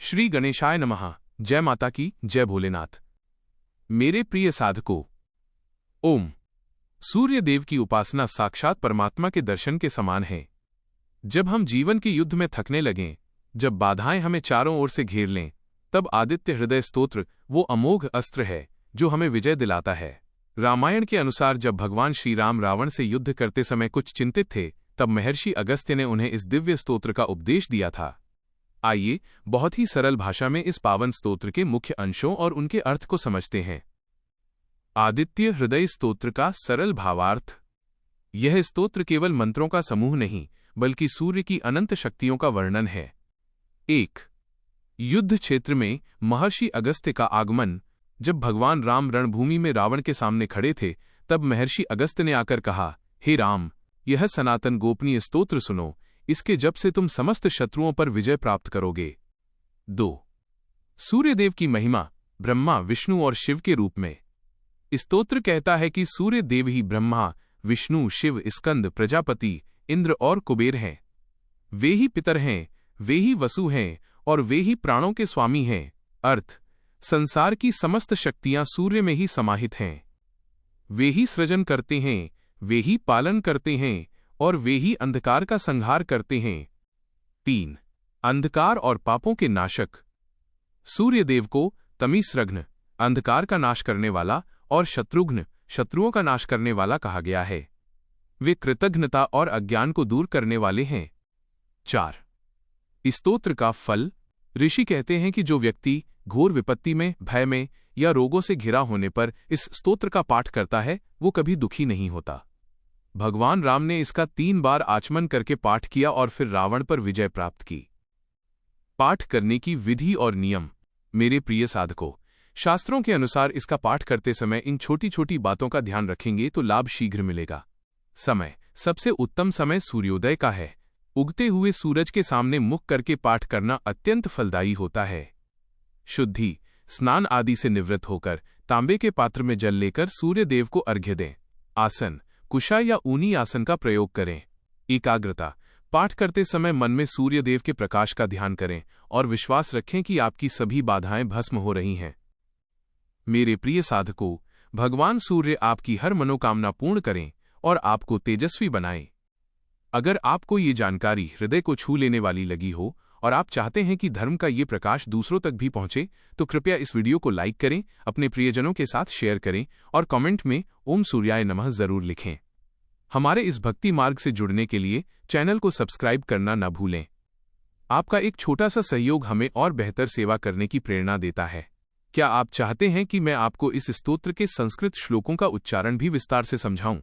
श्री गणेशाय नमः। जय माता की, जय भोलेनाथ। मेरे प्रिय साधकों, ओम। सूर्य देव की उपासना साक्षात परमात्मा के दर्शन के समान है। जब हम जीवन के युद्ध में थकने लगें, जब बाधाएं हमें चारों ओर से घेर लें, तब आदित्य हृदय स्तोत्र वो अमोघ अस्त्र है जो हमें विजय दिलाता है। रामायण के अनुसार जब भगवान श्री राम रावण से युद्ध करते समय कुछ चिंतित थे, तब महर्षि अगस्त्य ने उन्हें इस दिव्य स्तोत्र का उपदेश दिया था। आइए बहुत ही सरल भाषा में इस पावन स्तोत्र के मुख्य अंशों और उनके अर्थ को समझते हैं। आदित्य हृदय स्तोत्र का सरल भावार्थ। यह स्तोत्र केवल मंत्रों का समूह नहीं, बल्कि सूर्य की अनंत शक्तियों का वर्णन है। 1। युद्ध क्षेत्र में महर्षि अगस्त्य का आगमन। जब भगवान राम रणभूमि में रावण के सामने खड़े थे, तब महर्षि अगस्त्य ने आकर कहा, हे राम, यह सनातन गोपनीय स्तोत्र सुनो, इसके जप से तुम समस्त शत्रुओं पर विजय प्राप्त करोगे। 2। सूर्यदेव की महिमा। ब्रह्मा, विष्णु और शिव के रूप में। स्तोत्र कहता है कि सूर्य देव ही ब्रह्मा, विष्णु, शिव, स्कंद, प्रजापति, इंद्र और कुबेर हैं। वे ही पितर हैं, वे ही वसु हैं और वे ही प्राणों के स्वामी हैं। अर्थ, संसार की समस्त शक्तियां सूर्य में ही समाहित हैं। वे ही सृजन करते हैं, वे ही पालन करते हैं और वे ही अंधकार का संहार करते हैं। 3। अंधकार और पापों के नाशक। सूर्यदेव को तमीस्रघ्न, अंधकार का नाश करने वाला, और शत्रुघ्न, शत्रुओं का नाश करने वाला कहा गया है। वे कृतघ्नता और अज्ञान को दूर करने वाले हैं। 4। स्तोत्र का फल। ऋषि कहते हैं कि जो व्यक्ति घोर विपत्ति में, भय में या रोगों से घिरा होने पर इस स्तोत्र का पाठ करता है, वो कभी दुखी नहीं होता। भगवान राम ने इसका 3 बार आचमन करके पाठ किया और फिर रावण पर विजय प्राप्त की। पाठ करने की विधि और नियम। मेरे प्रिय साधकों, शास्त्रों के अनुसार इसका पाठ करते समय इन छोटी छोटी बातों का ध्यान रखेंगे तो लाभ शीघ्र मिलेगा। समय। सबसे उत्तम समय सूर्योदय का है। उगते हुए सूरज के सामने मुख करके पाठ करना अत्यंत फलदायी होता है। शुद्धि। स्नान आदि से निवृत्त होकर तांबे के पात्र में जल लेकर सूर्य देव को अर्घ्य दें। आसन। कुशा या ऊनी आसन का प्रयोग करें। एकाग्रता। पाठ करते समय मन में सूर्य देव के प्रकाश का ध्यान करें और विश्वास रखें कि आपकी सभी बाधाएं भस्म हो रही हैं। मेरे प्रिय साधकों, भगवान सूर्य आपकी हर मनोकामना पूर्ण करें और आपको तेजस्वी बनाएं। अगर आपको ये जानकारी हृदय को छू लेने वाली लगी हो और आप चाहते हैं कि धर्म का ये प्रकाश दूसरों तक भी पहुंचे, तो कृपया इस वीडियो को लाइक करें, अपने प्रियजनों के साथ शेयर करें और कमेंट में ओम सूर्याय नमः जरूर लिखें। हमारे इस भक्ति मार्ग से जुड़ने के लिए चैनल को सब्सक्राइब करना न भूलें। आपका एक छोटा सा सहयोग हमें और बेहतर सेवा करने की प्रेरणा देता है। क्या आप चाहते हैं कि मैं आपको इस स्तोत्र के संस्कृत श्लोकों का उच्चारण भी विस्तार से समझाऊं?